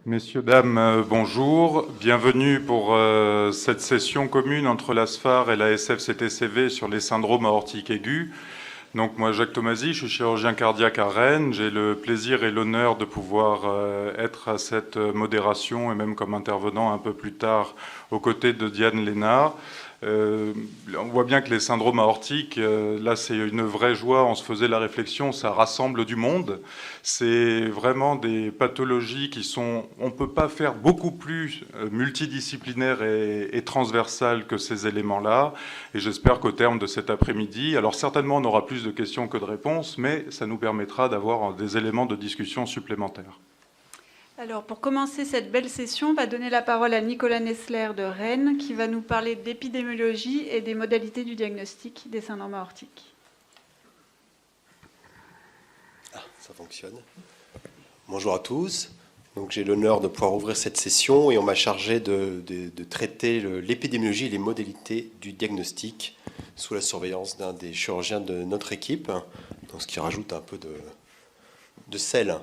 Messieurs, dames, bonjour. Bienvenue pour cette session commune entre l'ASFAR et la SFCTCV sur les syndromes aortiques aigus. Donc moi, Jacques Tomasi, je suis chirurgien cardiaque à Rennes. J'ai le plaisir et l'honneur de pouvoir être à cette modération et même comme intervenant un peu plus tard aux côtés de Diane Lénard. On voit bien que les syndromes aortiques, là c'est une vraie joie, on se faisait la réflexion, ça rassemble du monde. C'est vraiment des pathologies qui sont, on ne peut pas faire beaucoup plus multidisciplinaires et transversales que ces éléments-là. Et j'espère qu'au terme de cet après-midi, alors certainement on aura plus de questions que de réponses, mais ça nous permettra d'avoir des éléments de discussion supplémentaires. Alors, pour commencer cette belle session, on va donner la parole à Nicolas Nessler de Rennes, qui va nous parler d'épidémiologie et des modalités du diagnostic des syndromes aortiques. Ça fonctionne. Bonjour à tous. Donc, j'ai l'honneur de pouvoir ouvrir cette session et on m'a chargé de traiter l'épidémiologie et les modalités du diagnostic sous la surveillance d'un des chirurgiens de notre équipe, donc ce qui rajoute un peu de sel.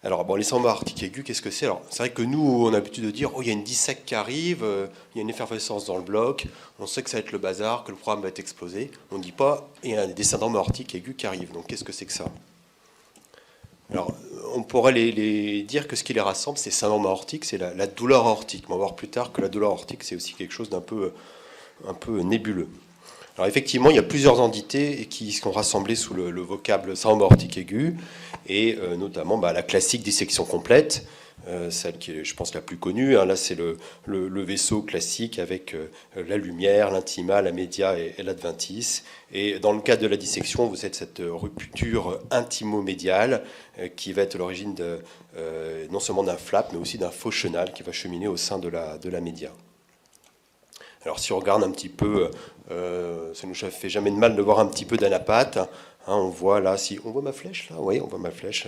Alors, bon, les syndromes aortiques aigus, qu'est-ce que c'est? Alors, c'est vrai que nous, on a l'habitude de dire, oh, il y a une dissec qui arrive, il y a une effervescence dans le bloc, on sait que ça va être le bazar, que le programme va être explosé. On ne dit pas, il y a des syndromes aortiques aigus qui arrivent. Donc, qu'est-ce que c'est que ça? Alors, on pourrait les dire que ce qui les rassemble, c'est syndrome aortique, c'est la douleur aortique. On va voir plus tard que la douleur aortique, c'est aussi quelque chose d'un peu nébuleux. Alors effectivement, il y a plusieurs entités qui sont rassemblées sous le vocable syndrome aortique aigu, et notamment la classique dissection complète, celle qui est, je pense, la plus connue. Là, c'est le vaisseau classique avec la lumière, l'intima, la média et l'adventice. Et dans le cas de la dissection, vous avez cette rupture intimo-médiale qui va être l'origine non seulement d'un flap, mais aussi d'un faux chenal qui va cheminer au sein de la média. Alors si on regarde un petit peu, ça ne nous fait jamais de mal de voir un petit peu d'anapathe. On voit là, si on voit ma flèche là, oui, on voit ma flèche,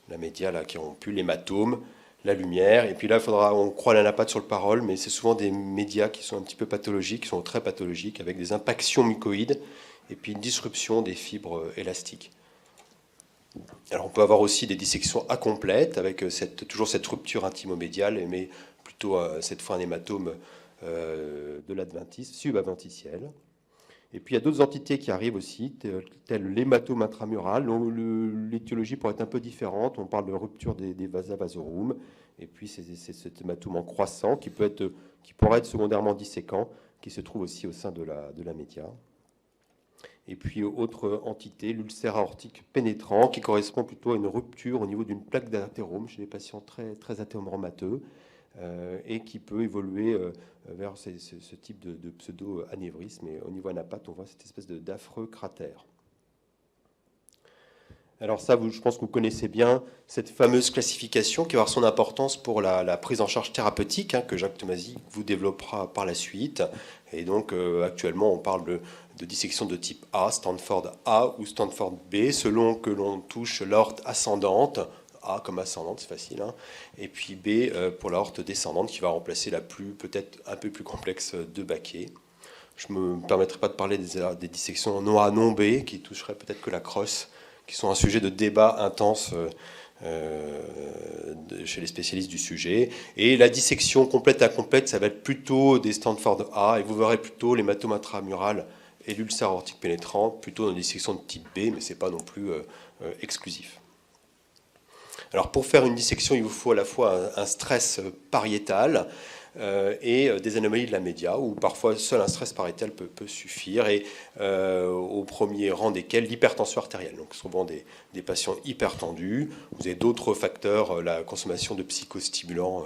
la média là qui est rompue, l'hématome, la lumière. Et puis là, on croit l'anapathe sur le parole, mais c'est souvent des médias qui sont un petit peu pathologiques, qui sont très pathologiques, avec des impactions mucoïdes et puis une disruption des fibres élastiques. Alors on peut avoir aussi des dissections incomplètes avec toujours cette rupture intimo-médiale, mais plutôt cette fois un hématome de l'adventice, subadventiciel. Et puis il y a d'autres entités qui arrivent aussi, telles l'hématome intramural. L'étiologie pourrait être un peu différente. On parle de rupture des vasa vasorum. Et puis c'est cet hématome en croissant qui pourrait être secondairement disséquant, qui se trouve aussi au sein de la média. Et puis autre entité, l'ulcère aortique pénétrant, qui correspond plutôt à une rupture au niveau d'une plaque d'athérome chez les patients très, très athéromatoeux. Et qui peut évoluer vers ce type de pseudo-anévrisme. Et au niveau anapathe, on voit cette espèce d'affreux cratère. Alors ça, je pense que vous connaissez bien cette fameuse classification qui va avoir son importance pour la prise en charge thérapeutique, que Jacques Tomasi vous développera par la suite. Et donc actuellement, on parle de dissection de type A, Stanford A ou Stanford B, selon que l'on touche l'aorte ascendante. A comme ascendante, c'est facile, et puis B pour l'aorte descendante qui va remplacer la peut-être un peu plus complexe de Baquet. Je ne me permettrai pas de parler des dissections non A, non B qui toucheraient peut-être que la crosse, qui sont un sujet de débat intense chez les spécialistes du sujet. Et la dissection complète à complète, ça va être plutôt des Stanford A, et vous verrez plutôt l'hématome intramural et l'ulcère aortique pénétrant, plutôt dans des dissections de type B, mais ce n'est pas non plus exclusif. Alors pour faire une dissection, il vous faut à la fois un stress pariétal et des anomalies de la média, où parfois seul un stress pariétal peut suffire, et au premier rang desquels l'hypertension artérielle. Donc souvent des patients hypertendus. Vous avez d'autres facteurs, la consommation de psychostimulants,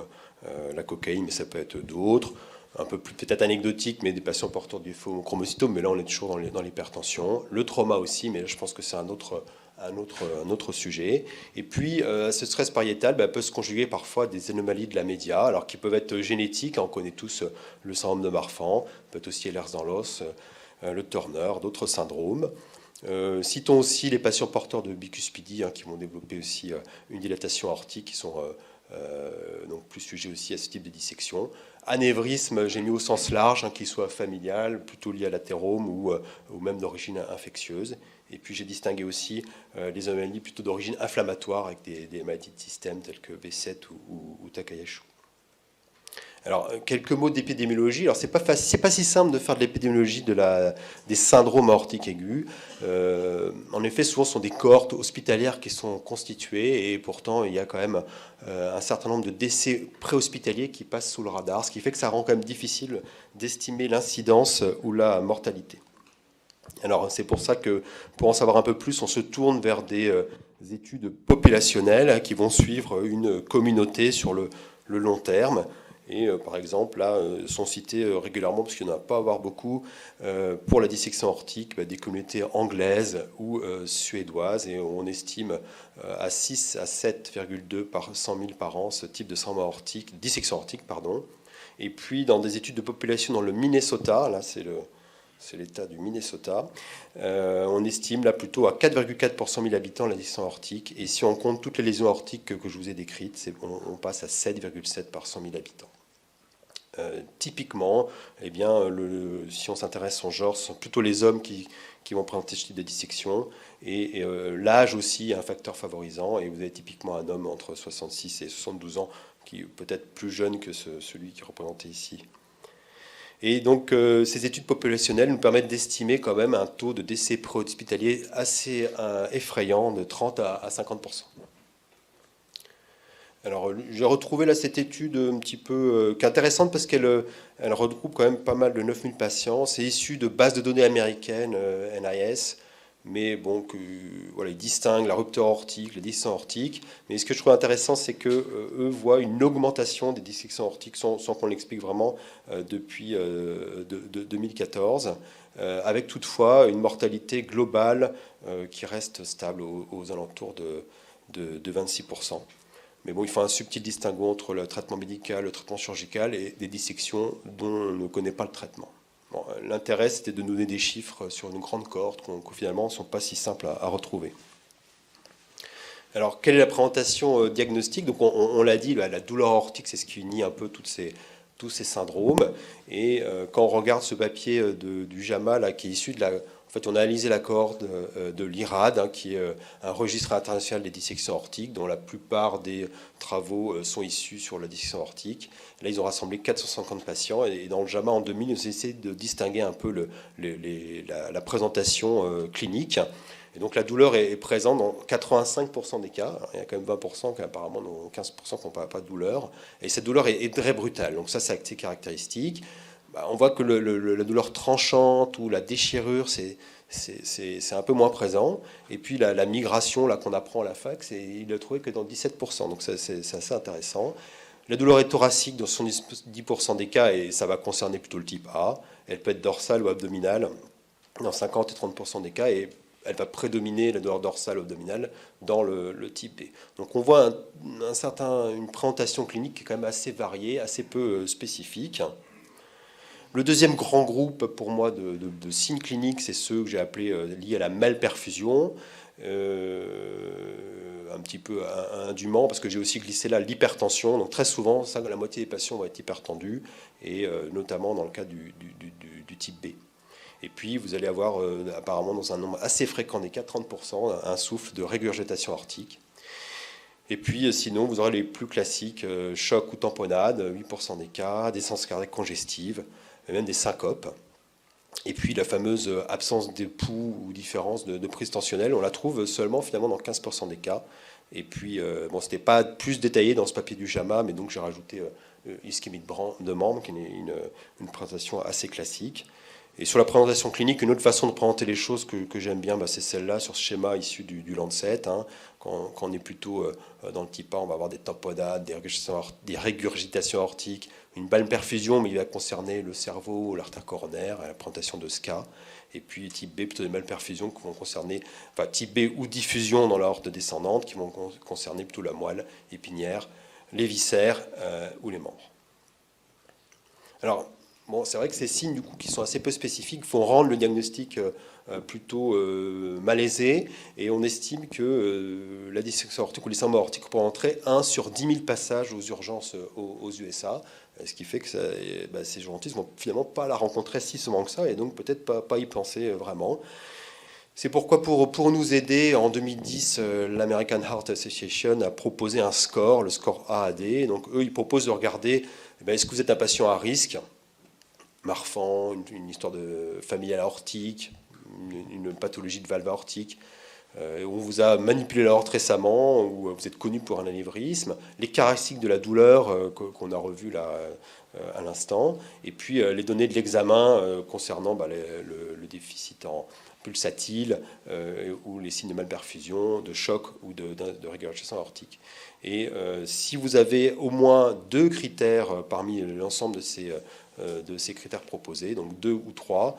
la cocaïne, mais ça peut être d'autres. Un peu plus peut-être anecdotique, mais des patients porteurs du faux chromocytome, mais là on est toujours dans l'hypertension. Le trauma aussi, mais là, je pense que c'est un autre sujet. Et puis, ce stress pariétal peut se conjuguer parfois à des anomalies de la média, alors qui peuvent être génétiques. On connaît tous le syndrome de Marfan, peut être aussi Ehlers dans l'os, le Turner, d'autres syndromes. Citons aussi les patients porteurs de bicuspidie qui vont développer aussi une dilatation aortique, qui sont donc plus sujets aussi à ce type de dissection. Anévrisme, j'ai mis au sens large, qu'il soit familial, plutôt lié à l'athérome ou même d'origine infectieuse. Et puis j'ai distingué aussi les anomalies plutôt d'origine inflammatoire avec des maladies de système telles que B7 ou Takayasu. Alors, quelques mots d'épidémiologie. Alors, c'est pas si simple de faire de l'épidémiologie des syndromes aortiques aigus. En effet, souvent, ce sont des cohortes hospitalières qui sont constituées et pourtant, il y a quand même un certain nombre de décès préhospitaliers qui passent sous le radar, ce qui fait que ça rend quand même difficile d'estimer l'incidence ou la mortalité. Alors, c'est pour ça que, pour en savoir un peu plus, on se tourne vers des études populationnelles qui vont suivre une communauté sur le long terme. Et par exemple, là, sont cités régulièrement, parce qu'il n'y en a pas à avoir beaucoup, pour la dissection aortique, des communautés anglaises ou suédoises. Et on estime à 6 à 7,2 par 100 000 par an ce type de syndrome aortique, dissection aortique, pardon. Et puis, dans des études de population dans le Minnesota, là, c'est l'État du Minnesota, on estime là plutôt à 4,4 pour 100 000 habitants la dissection aortique. Et si on compte toutes les lésions aortiques que je vous ai décrites, on passe à 7,7 par 100 000 habitants. Typiquement, eh bien, si on s'intéresse au genre, ce sont plutôt les hommes qui vont présenter ce type de dissection. Et l'âge aussi est un facteur favorisant. Et vous avez typiquement un homme entre 66 et 72 ans qui est peut-être plus jeune que celui qui est représenté ici. Et donc, ces études populationnelles nous permettent d'estimer quand même un taux de décès préhospitalier assez effrayant, de 30 à 50%. Alors, j'ai retrouvé là cette étude un petit peu qui est intéressante parce qu'elle regroupe quand même pas mal de 9000 patients. C'est issu de bases de données américaines, NIS, mais bon, voilà, ils distinguent la rupture aortique, la dissection aortique. Mais ce que je trouve intéressant, c'est qu'eux voient une augmentation des dissections aortiques sans qu'on l'explique vraiment depuis 2014, avec toutefois une mortalité globale qui reste stable aux alentours de 26%. Mais bon, il faut un subtil distinguo entre le traitement médical, le traitement chirurgical et des dissections dont on ne connaît pas le traitement. Bon, l'intérêt, c'était de donner des chiffres sur une grande cohorte qui finalement ne sont pas si simples à retrouver. Alors, quelle est la présentation diagnostique? Donc, on l'a dit, la douleur aortique, c'est ce qui unit un peu tous ces syndromes. Et quand on regarde ce papier du JAMA, là, qui est issu de la... En fait, on a analysé la cohorte de l'IRAD, qui est un registre international des dissections aortiques, dont la plupart des travaux sont issus sur la dissection aortique. Là, ils ont rassemblé 450 patients. Et dans le JAMA, en 2000, ils ont essayé de distinguer un peu la présentation clinique. Et donc, la douleur est présente dans 85% des cas. Il y a quand même 20% qui apparemment n'ont 15% qui n'ont pas de douleur. Et cette douleur est très brutale. Donc, ça, c'est assez caractéristique. On voit que la douleur tranchante ou la déchirure, c'est un peu moins présent. Et puis la migration là qu'on apprend à la fac, il a trouvé que dans 17%. Donc c'est assez intéressant. La douleur est thoracique dans 70% des cas, et ça va concerner plutôt le type A. Elle peut être dorsale ou abdominale dans 50 et 30% des cas, et elle va prédominer la douleur dorsale ou abdominale dans le type B. Donc on voit une présentation clinique qui est quand même assez variée, assez peu spécifique. Le deuxième grand groupe pour moi de signes cliniques, c'est ceux que j'ai appelés liés à la malperfusion, un petit peu indûment, parce que j'ai aussi glissé là l'hypertension. Donc très souvent, la moitié des patients vont être hypertendus, et notamment dans le cas du type B. Et puis vous allez avoir apparemment dans un nombre assez fréquent des cas, 30%, un souffle de régurgitation aortique. Et puis sinon, vous aurez les plus classiques, choc ou tamponnade, 8% des cas, décence cardiaque congestive, même des syncopes. Et puis la fameuse absence d'époux ou différence de prise tensionnelle, on la trouve seulement finalement dans 15% des cas. Et puis, bon, ce n'était pas plus détaillé dans ce papier du JAMA, mais donc j'ai rajouté ischémie de membre, qui est une présentation assez classique. Et sur la présentation clinique, une autre façon de présenter les choses que j'aime bien, c'est celle-là, sur ce schéma issu du Lancet. Quand on est plutôt dans le type A, on va avoir des tamponnades, des régurgitations aortiques, une malperfusion, mais il va concerner le cerveau, l'artère coronaire, la présentation de SCA. Et puis type B, plutôt des malperfusions qui vont concerner, enfin type B ou diffusion dans l'aorte descendante, qui vont concerner plutôt la moelle épinière, les viscères ou les membres. Alors, bon, c'est vrai que ces signes, du coup, qui sont assez peu spécifiques, vont rendre le diagnostic plutôt malaisé, et on estime que la dissection aortique ou les syndromes aortiques pourraient entrer 1 sur 10 000 passages aux urgences aux USA, ce qui fait que ces urgentistes ne vont finalement pas la rencontrer si souvent que ça, et donc peut-être pas y penser vraiment. C'est pourquoi, pour nous aider, en 2010, l'American Heart Association a proposé un score, le score AAD. Donc eux, ils proposent de regarder, est-ce que vous êtes un patient à risque, Marfan, une histoire de familiale aortique, une pathologie de valve aortique, on vous a manipulé l'aorte récemment, ou vous êtes connu pour un anévrisme, les caractéristiques de la douleur qu'on a revues là à l'instant, et puis les données de l'examen concernant le déficit en pulsatile ou les signes de malperfusion, de choc ou de régurgitation aortique. Et si vous avez au moins 2 critères parmi l'ensemble de ces critères proposés, donc 2 ou 3,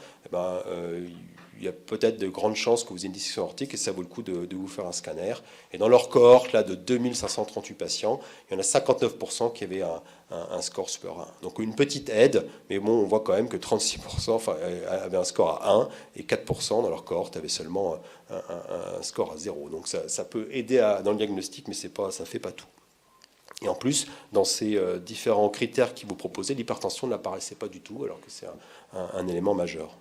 il y a peut-être de grandes chances que vous ayez une dissection aortique et ça vaut le coup de vous faire un scanner. Et dans leur cohorte là, de 2538 patients, il y en a 59% qui avaient un score supérieur à 1. Donc une petite aide, mais bon, on voit quand même que 36% avaient un score à 1 et 4% dans leur cohorte avaient seulement un score à 0. Donc ça peut aider dans le diagnostic, mais ça ne fait pas tout. Et en plus, dans ces différents critères qui vous proposez, l'hypertension n'apparaissait pas du tout, alors que c'est un élément majeur.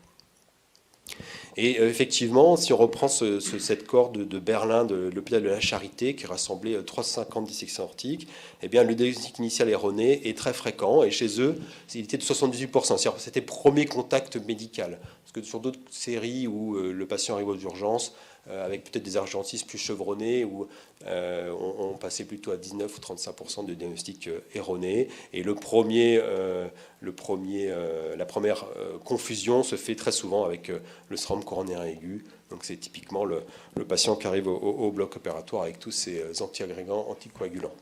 Et effectivement, si on reprend cette cohorte de Berlin, de l'hôpital de la Charité, qui rassemblait 350 dissections aortiques, eh bien, le diagnostic initial erroné est très fréquent. Et chez eux, il était de 78%. C'est-à-dire que c'était premier contact médical. Parce que sur d'autres séries où le patient arrive aux urgences, avec peut-être des urgentistes plus chevronnés, où on passait plutôt à 19 ou 35% de diagnostic erroné. Et la première confusion se fait très souvent avec le syndrome coronaire aigu. Donc c'est typiquement le patient qui arrive au bloc opératoire avec tous ces antiagrégants, anticoagulants,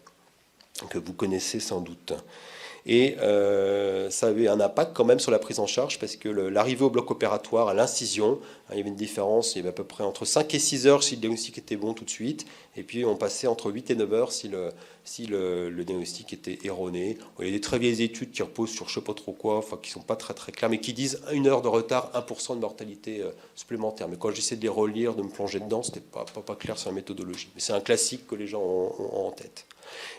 que vous connaissez sans doute. Et ça avait un impact quand même sur la prise en charge parce que l'arrivée au bloc opératoire, à l'incision, il y avait une différence, il y avait à peu près entre 5 et 6 heures si le diagnostic était bon tout de suite, et puis on passait entre 8 et 9 heures si le diagnostic était erroné. Il y a des très vieilles études qui reposent sur je ne sais pas trop quoi, qui ne sont pas très très claires, mais qui disent 1 heure de retard, 1% de mortalité supplémentaire. Mais quand j'essaie de les relire, de me plonger dedans, ce n'était pas clair sur la méthodologie. Mais c'est un classique que les gens ont en tête.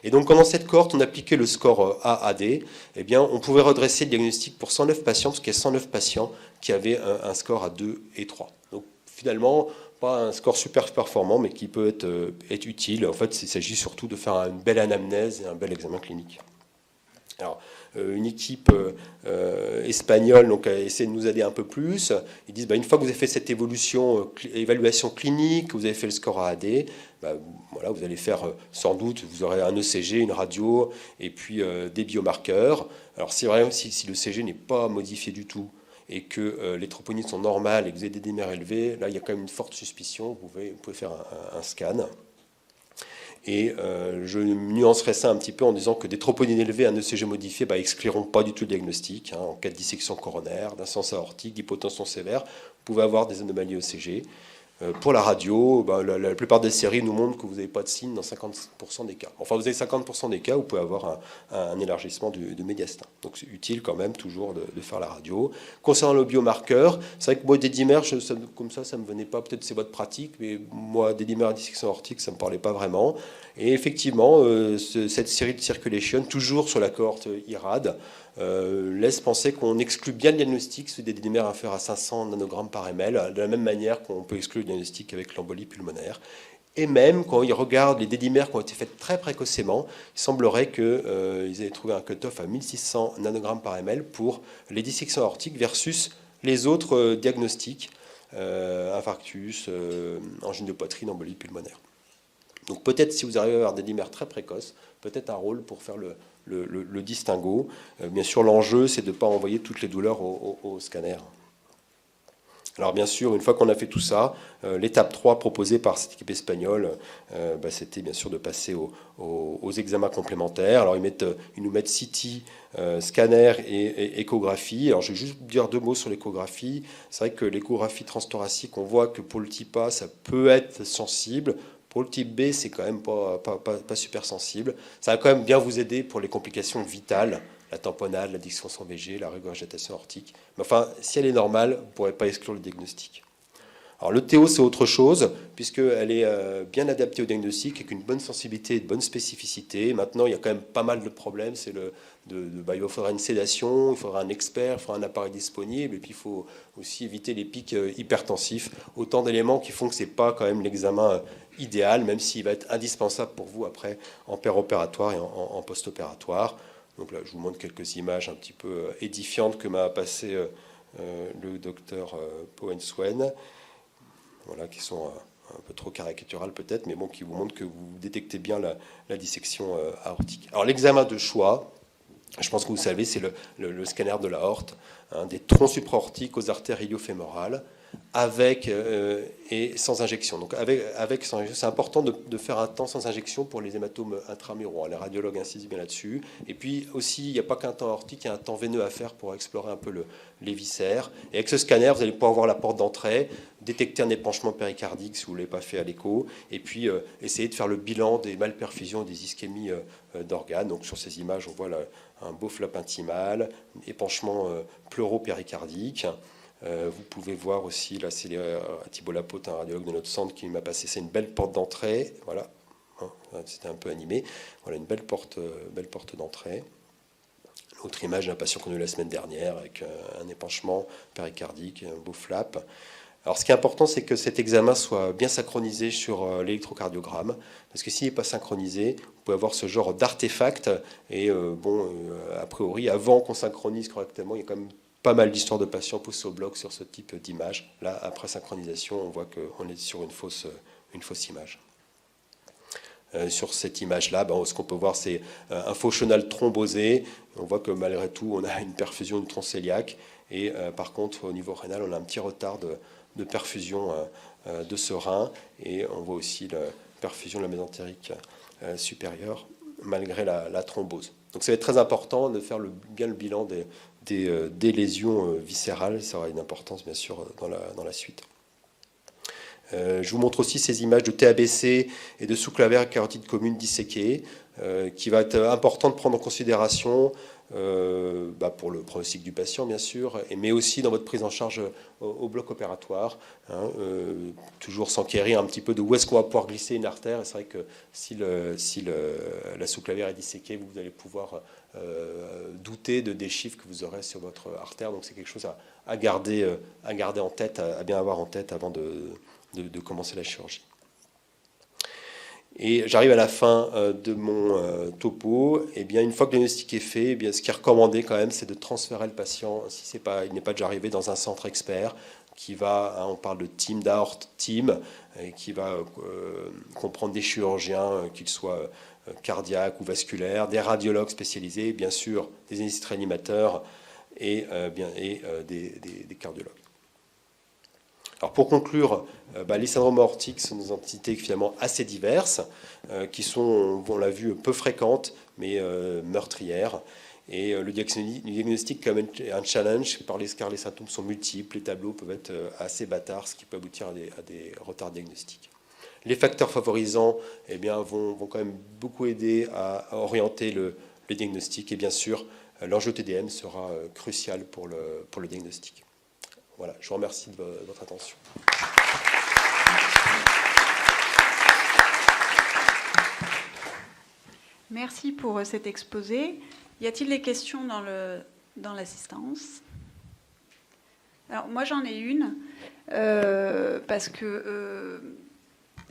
Et donc, quand dans cette cohorte, on appliquait le score AAD, eh bien, on pouvait redresser le diagnostic pour 109 patients, parce qu'il y a 109 patients qui avaient un score à 2 et 3. Donc, finalement, pas un score super performant, mais qui peut être utile. En fait, il s'agit surtout de faire une belle anamnèse et un bel examen clinique. Alors, une équipe espagnole donc, a essayé de nous aider un peu plus. Ils disent, une fois que vous avez fait cette évaluation clinique, que vous avez fait le score AAD, voilà, vous allez faire sans doute, vous aurez un ECG, une radio, et puis des biomarqueurs. Alors c'est vrai, si le ECG n'est pas modifié du tout, et que les troponines sont normales, et que vous avez des démers élevés, là il y a quand même une forte suspicion, vous pouvez faire un scan. Et je nuancerai ça un petit peu en disant que des troponines élevées, un ECG modifié, excluront pas du tout le diagnostic. En cas de dissection coronaire, d'insuffisance aortique, d'hypotension sévère, vous pouvez avoir des anomalies ECG. Pour la radio, la plupart des séries nous montrent que vous n'avez pas de signe dans 50% des cas. Enfin, vous avez 50% des cas, vous pouvez avoir un élargissement du médiastin. Donc c'est utile quand même toujours de faire la radio. Concernant le biomarqueur, c'est vrai que moi, des dimères, comme ça ne me venait pas. Peut-être c'est votre pratique, mais moi, des dimères à dissection aortique, ça ne me parlait pas vraiment. Et effectivement, cette série de circulation, toujours sur la cohorte IRAD, laisse penser qu'on exclut bien le diagnostic sur des dimères inférieurs à 500 nanogrammes par ml, de la même manière qu'on peut exclure le diagnostic avec l'embolie pulmonaire. Et même quand ils regardent les dédimères qui ont été faites très précocement, il semblerait qu'ils aient trouvé un cut-off à 1600 nanogrammes par ml pour les dissections aortiques versus les autres diagnostics, infarctus, angine de poitrine, embolie pulmonaire. Donc peut-être si vous arrivez à avoir des dimères très précoces, peut-être un rôle pour faire le distinguo. Bien sûr, l'enjeu, c'est de ne pas envoyer toutes les douleurs au scanner. Alors bien sûr, une fois qu'on a fait tout ça, l'étape 3 proposée par cette équipe espagnole, c'était bien sûr de passer aux examens complémentaires. Alors ils nous mettent CT, scanner et échographie. Alors je vais juste dire 2 mots sur l'échographie. C'est vrai que l'échographie transthoracique, on voit que pour le type A, ça peut être sensible. Pour le type B, c'est quand même pas super sensible. Ça va quand même bien vous aider pour les complications vitales, la tamponnade, la dysfonction VG, la régurgitation aortique. Mais enfin, si elle est normale, vous ne pourrez pas exclure le diagnostic. Alors le TO, c'est autre chose, puisqu'elle est bien adaptée au diagnostic, avec une bonne sensibilité et de bonne spécificité. Maintenant, il y a quand même pas mal de problèmes. Il faudra une sédation, il faudra un expert, il faudra un appareil disponible, et puis il faut aussi éviter les pics hypertensifs. Autant d'éléments qui font que ce n'est pas quand même l'examen idéal, même s'il va être indispensable pour vous après en péropératoire et en post-opératoire. Donc là, je vous montre quelques images un petit peu édifiantes que m'a passé le docteur Poenswen. Voilà, qui sont un peu trop caricaturales peut-être, mais bon, qui vous montrent que vous détectez bien la dissection aortique. Alors l'examen de choix, je pense que vous savez, c'est le scanner de l'aorte, hein, des troncs supraortiques aux artères iliofémorales, avec et sans injection. Donc sans injection, c'est important de faire un temps sans injection pour les hématomes intramuraux. Les radiologues insistent bien là-dessus. Et puis aussi, il n'y a pas qu'un temps aortique, il y a un temps veineux à faire pour explorer un peu les viscères. Et avec ce scanner, vous allez pouvoir voir la porte d'entrée, détecter un épanchement péricardique si vous ne l'avez pas fait à l'écho, et puis essayer de faire le bilan des malperfusions et des ischémies d'organes. Donc sur ces images, on voit un beau flap intimal, épanchement pleuro-péricardique. Vous pouvez voir aussi, là c'est Thibault Lapote, un radiologue de notre centre qui m'a passé, c'est une belle porte d'entrée, voilà, hein, c'était un peu animé, voilà une belle porte d'entrée. Autre image d'un patient qu'on a eu la semaine dernière avec un épanchement péricardique, un beau flap. Alors ce qui est important, c'est que cet examen soit bien synchronisé sur l'électrocardiogramme, parce que s'il n'est pas synchronisé, vous pouvez avoir ce genre d'artefact, et a priori, avant qu'on synchronise correctement, il y a quand même pas mal d'histoires de patients poussés au bloc sur ce type d'image. Là, après synchronisation, on voit qu'on est sur une fausse image. Sur cette image-là, ce qu'on peut voir, c'est un faux chenal thrombosé. On voit que malgré tout, on a une perfusion du tronc cœliaque. Et par contre, au niveau rénal, on a un petit retard de perfusion de ce rein. Et on voit aussi la perfusion de la mésentérique supérieure, malgré la thrombose. Donc ça va être très important de faire bien le bilan des lésions viscérales. Ça aura une importance, bien sûr, dans la suite. Je vous montre aussi ces images de TABC et de sous-clavaire carotide commune disséquée, qui va être important de prendre en considération pour le pronostic du patient, bien sûr, mais aussi dans votre prise en charge au bloc opératoire, hein, toujours s'enquérir un petit peu de où est-ce qu'on va pouvoir glisser une artère. Et c'est vrai que si la sous-clavaire est disséquée, vous allez pouvoir douter des chiffres que vous aurez sur votre artère. Donc c'est quelque chose à garder en tête, à bien avoir en tête avant de commencer la chirurgie. Et j'arrive à la fin de mon topo. Et bien, une fois que le diagnostic est fait, bien, ce qui est recommandé quand même, c'est de transférer le patient, si il n'est pas déjà arrivé, dans un centre expert qui va, on parle de team, d'aorte team, et qui va comprendre des chirurgiens, qu'ils soient cardiaques ou vasculaires, des radiologues spécialisés, bien sûr, des anesthésistes réanimateurs et des cardiologues. Alors pour conclure, les syndromes aortiques sont des entités finalement assez diverses, qui sont, on l'a vu, peu fréquentes, mais meurtrières. Et le diagnostic, comme un challenge, car les symptômes sont multiples, les tableaux peuvent être assez bâtards, ce qui peut aboutir à des retards diagnostiques. Les facteurs favorisants vont quand même beaucoup aider à orienter le diagnostic. Et bien sûr, l'enjeu TDM sera crucial pour le diagnostic. Voilà, je vous remercie de votre attention. Merci pour cet exposé. Y a-t-il des questions dans l'assistance? Alors moi j'en ai une, parce que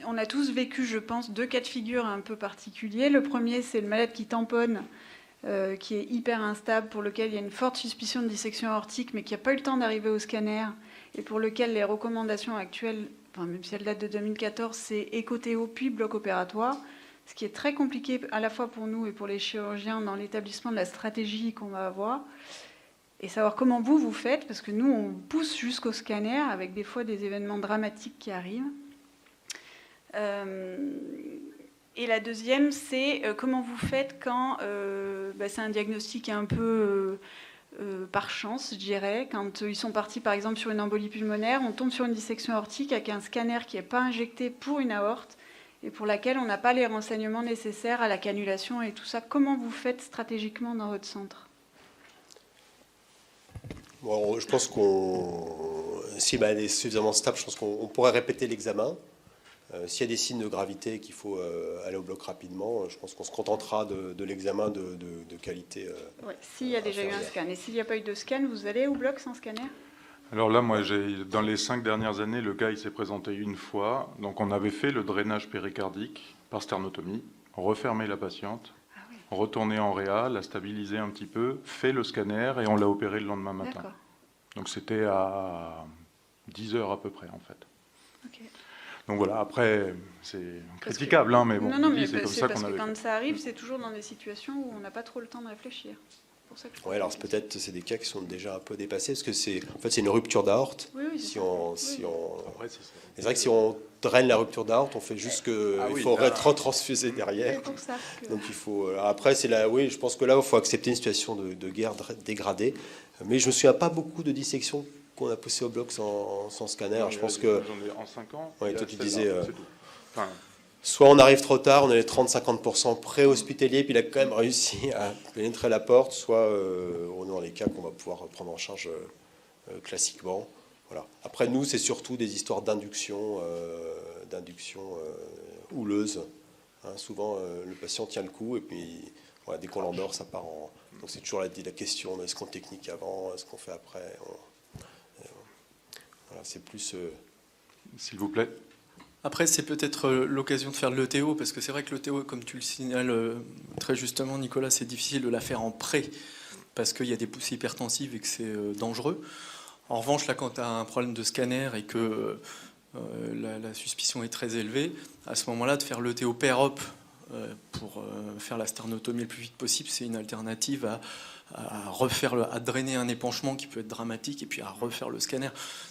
on a tous vécu, je pense, 2 cas de figure un peu particuliers. Le premier, c'est le malade qui tamponne, qui est hyper instable, pour lequel il y a une forte suspicion de dissection aortique, mais qui n'a pas eu le temps d'arriver au scanner, et pour lequel les recommandations actuelles, même si elles datent de 2014, c'est écho-TO puis bloc opératoire, ce qui est très compliqué à la fois pour nous et pour les chirurgiens dans l'établissement de la stratégie qu'on va avoir, et savoir comment vous faites, parce que nous, on pousse jusqu'au scanner, avec des fois des événements dramatiques qui arrivent. Et la deuxième, c'est comment vous faites quand c'est un diagnostic un peu par chance, je dirais. Quand ils sont partis, par exemple, sur une embolie pulmonaire, on tombe sur une dissection aortique avec un scanner qui n'est pas injecté pour une aorte et pour laquelle on n'a pas les renseignements nécessaires à la cannulation et tout ça. Comment vous faites stratégiquement dans votre centre? Bon, je pense qu'on Si elle est suffisamment stable, je pense qu'on pourrait répéter l'examen. S'il y a des signes de gravité qu'il faut aller au bloc rapidement, je pense qu'on se contentera de l'examen de qualité. Ouais, s'il y a déjà eu un scan. Et s'il n'y a pas eu de scan, vous allez au bloc sans scanner? Alors là, moi, dans les 5 dernières années, le cas il s'est présenté une fois. Donc on avait fait le drainage péricardique par sternotomie, refermé la patiente, retourné en réa, la stabilisé un petit peu, fait le scanner et on l'a opéré le lendemain matin. D'accord. Donc c'était à 10 heures à peu près en fait. Ok. Donc voilà, après c'est critiquable, hein, mais bon, Non, mais c'est comme c'est ça parce qu'on que avait quand fait. ça arrive, c'est toujours dans des situations où on n'a pas trop le temps de réfléchir. Pour ça que je Ouais, alors peut-être c'est des cas qui sont déjà un peu dépassés, parce que c'est une rupture d'aorte. Oui, c'est Si ça. on, Après, c'est ça. C'est vrai que si on draine la rupture d'aorte, on fait juste que Ah oui, il faut là. rétro-transfuser derrière. C'est pour ça que... Donc il faut. Après, oui, je pense que là, il faut accepter une situation de guerre dégradée. Mais je me souviens pas beaucoup de dissections qu'on a poussées au bloc sans scanner. Non, je mais pense là, que j'en ai en 5 ans. Ouais, et là, toi, tu celle-là, disais, c'est tout. Enfin, soit on arrive trop tard, on est 30-50% pré-hospitalier, puis il a quand même réussi à pénétrer la porte, soit on est dans les cas qu'on va pouvoir prendre en charge classiquement. Voilà. Après, nous, c'est surtout des histoires d'induction houleuse. Hein, souvent, le patient tient le coup, et puis voilà, dès qu'on l'endort, ça part en... Donc c'est toujours la question, est-ce qu'on technique avant, est-ce qu'on fait après Voilà, c'est plus... s'il vous plaît. Après, c'est peut-être l'occasion de faire l'ETO, parce que c'est vrai que l'ETO, comme tu le signales très justement, Nicolas, c'est difficile de la faire en pré, parce qu'il y a des poussées hypertensives et que c'est dangereux. En revanche, là, quand tu as un problème de scanner et que la suspicion est très élevée, à ce moment-là, de faire l'ETO per-op pour faire la sternotomie le plus vite possible, c'est une alternative à drainer un épanchement qui peut être dramatique et puis à refaire le scanner.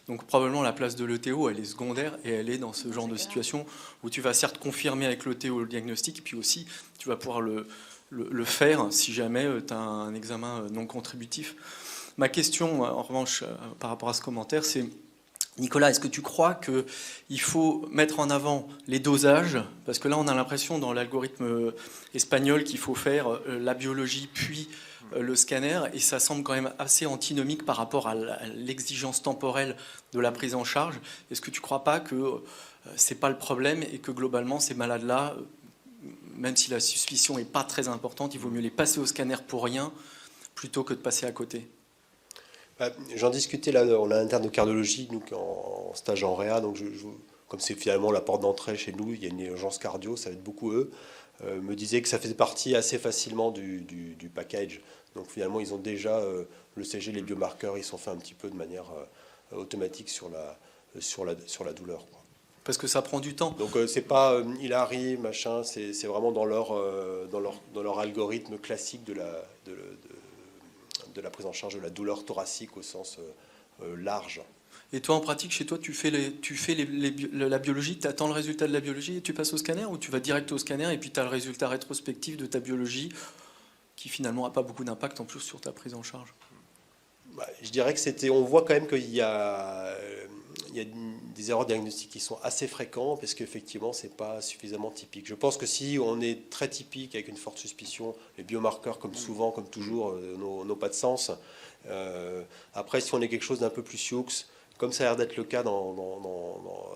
Donc probablement la place de l'ETO, elle est secondaire et elle est dans ce genre de situation où tu vas certes confirmer avec l'ETO le diagnostic, et puis aussi tu vas pouvoir le faire si jamais tu as un examen non contributif. Ma question, en revanche, par rapport à ce commentaire, c'est: Nicolas, est-ce que tu crois qu'il faut mettre en avant les dosages? Parce que là, on a l'impression dans l'algorithme espagnol qu'il faut faire la biologie puis le scanner, et ça semble quand même assez antinomique par rapport à l'exigence temporelle de la prise en charge. Est-ce que tu ne crois pas que ce n'est pas le problème et que globalement, ces malades-là, même si la suspicion n'est pas très importante, il vaut mieux les passer au scanner pour rien plutôt que de passer à côté? J'en discutais là, on a un interne de cardiologie, nous, en stage en réa, donc comme c'est finalement la porte d'entrée chez nous, il y a une urgence cardio, ça va être beaucoup eux, me disaient que ça faisait partie assez facilement du package. Donc finalement, ils ont déjà le CG, les biomarqueurs, ils sont faits un petit peu de manière automatique sur la douleur, quoi. Parce que ça prend du temps. Donc c'est pas Hilary, machin, c'est vraiment dans leur algorithme classique de la prise en charge de la douleur thoracique au sens large. Et toi, en pratique, chez toi, tu fais la biologie, tu attends le résultat de la biologie et tu passes au scanner, ou tu vas direct au scanner et puis tu as le résultat rétrospectif de ta biologie qui finalement n'a pas beaucoup d'impact en plus sur ta prise en charge? Je dirais que on voit quand même qu'il y a des erreurs diagnostiques qui sont assez fréquentes parce qu'effectivement, c'est pas suffisamment typique. Je pense que si on est très typique avec une forte suspicion, les biomarqueurs, comme souvent, comme toujours, n'ont pas de sens. Après, si on est quelque chose d'un peu plus sioux, comme ça a l'air d'être le cas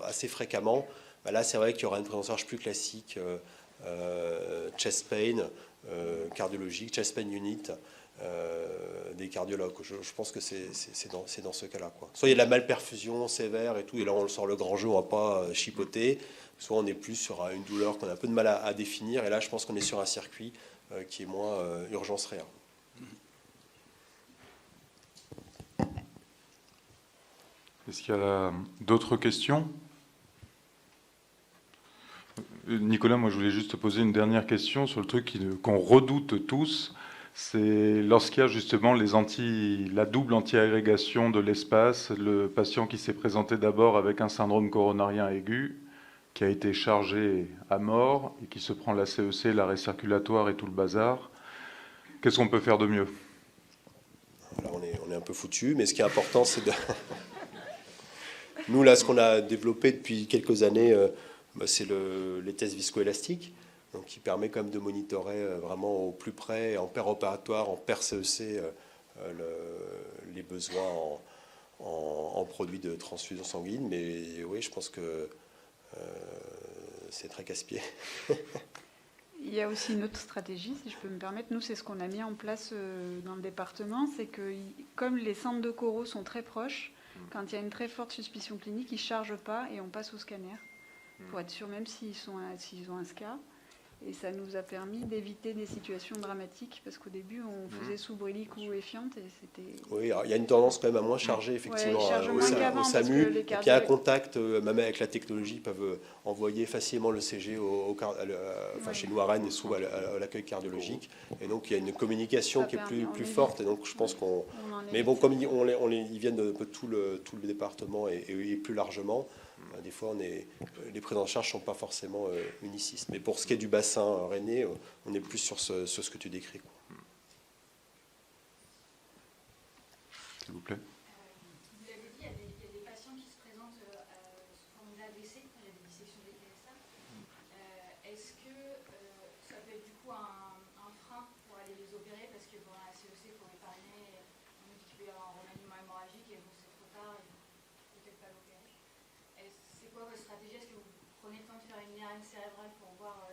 assez fréquemment, là, c'est vrai qu'il y aura une prise en charge plus classique, chest pain, cardiologique, chest pain unit, des cardiologues. Je pense que c'est dans ce cas-là, quoi. Soit il y a de la malperfusion sévère et tout, et là on sort le grand jeu, on ne va pas chipoter. Soit on est plus sur une douleur qu'on a un peu de mal à définir, et là je pense qu'on est sur un circuit qui est moins urgence réa. Est-ce qu'il y a d'autres questions? Nicolas, moi je voulais juste te poser une dernière question sur le truc qu'on redoute tous. C'est lorsqu'il y a justement la double anti-agrégation de l'espace, le patient qui s'est présenté d'abord avec un syndrome coronarien aigu, qui a été chargé à mort et qui se prend la CEC, l'arrêt circulatoire et tout le bazar. Qu'est-ce qu'on peut faire de mieux? Là, on est un peu foutu, mais ce qui est important, c'est de... Nous, là, ce qu'on a développé depuis quelques années, c'est les tests viscoélastiques, donc qui permet quand même de monitorer vraiment au plus près, en paire opératoire, en paire CEC, les besoins en produits de transfusion sanguine. Mais oui, je pense que c'est très casse-pied. Il y a aussi une autre stratégie, si je peux me permettre. Nous, c'est ce qu'on a mis en place dans le département, c'est que comme les centres de coraux sont très proches, quand il y a une très forte suspicion clinique, ils ne chargent pas et on passe au scanner pour être sûr, même s'ils ont un SCA. Et ça nous a permis d'éviter des situations dramatiques, parce qu'au début, on faisait Soubrilic ou Effiante, et c'était... Oui, alors, il y a une tendance quand même à moins charger, effectivement, ils chargent moins qu'avant, au parce que SAMU. les Et puis, il y a un cardiologues- contact, même avec la technologie, ils peuvent envoyer facilement le CG chez nous à Rennes, et souvent à l'accueil cardiologique. Et donc, il y a une communication Ça qui est permet, on plus évite. forte. Et donc, je pense qu'on... on en Mais évite. bon, comme ils viennent de tout le département et plus largement, des fois, les prises en charge ne sont pas forcément unicistes. Mais pour ce qui est du bassin rennais, on est plus sur ce que tu décris, quoi. S'il vous plaît. Vous l'avez dit, il y a des patients qui se présentent sous forme d'AVC, il y a des dissections des PSA. Est-ce que ça peut être du coup un frein pour aller les opérer, parce que dans la CEC, il faut épargner, on dit qu'il peut y avoir un remaniement hémorragique et bon, c'est trop tard, il ne faut peut-être pas l'opérer. C'est quoi votre stratégie? Est-ce que vous prenez le temps de faire une IRM cérébrale pour voir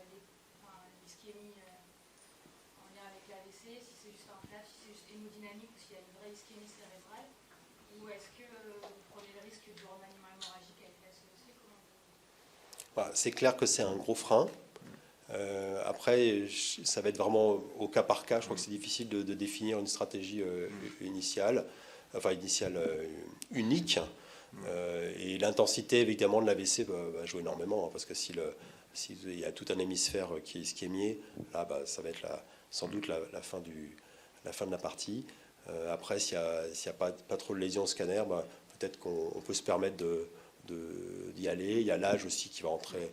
l'ischémie en lien avec l'AVC, si c'est juste un flash, si c'est juste hémodynamique ou s'il y a une vraie ischémie cérébrale? Ou est-ce que vous prenez le risque du remaniement hémorragique avec la CEC? Voilà, c'est clair que c'est un gros frein. Après, ça va être vraiment au cas par cas. Je crois que c'est difficile de définir une stratégie initiale unique. Et l'intensité, évidemment, de l'AVC va jouer énormément, parce que s'il y a tout un hémisphère qui est ischémié, là, ça va être sans doute la fin de la partie. Après, s'il n'y a pas trop de lésions au scanner, peut-être qu'on peut se permettre d'y aller. Il y a l'âge aussi qui va rentrer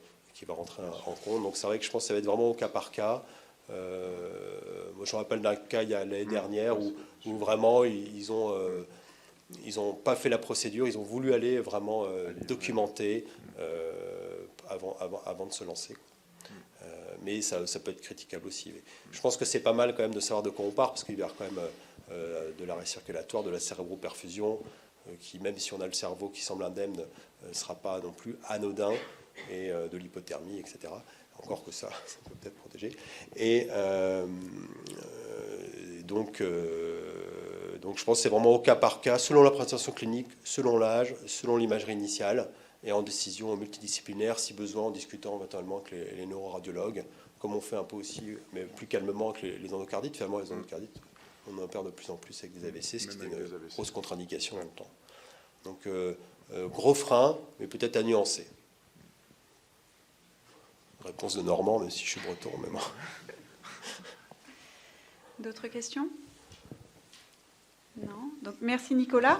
en compte. Donc c'est vrai que je pense que ça va être vraiment au cas par cas. Moi, je me rappelle d'un cas l'année dernière où vraiment ils ont pas fait la procédure, ils ont voulu aller vraiment documenter avant de se lancer. Mais ça peut être critiquable aussi. Je pense que c'est pas mal quand même de savoir de quoi on part, parce qu'il y a quand même de l'arrêt circulatoire, de la cérébroperfusion, qui, même si on a le cerveau qui semble indemne, ne sera pas non plus anodin, et de l'hypothermie, etc. Encore que ça peut peut-être protéger. Et donc je pense que c'est vraiment au cas par cas, selon la présentation clinique, selon l'âge, selon l'imagerie initiale, et en décision multidisciplinaire, si besoin, en discutant éventuellement avec les neuroradiologues, comme on fait un peu aussi, mais plus calmement avec les endocardites. Finalement, les endocardites, on en perd de plus en plus avec des AVC, ce qui est une grosse contre-indication en même temps. Donc, gros frein, mais peut-être à nuancer. Réponse de Normand, même si je suis breton, même. D'autres questions? Non. Donc, merci Nicolas.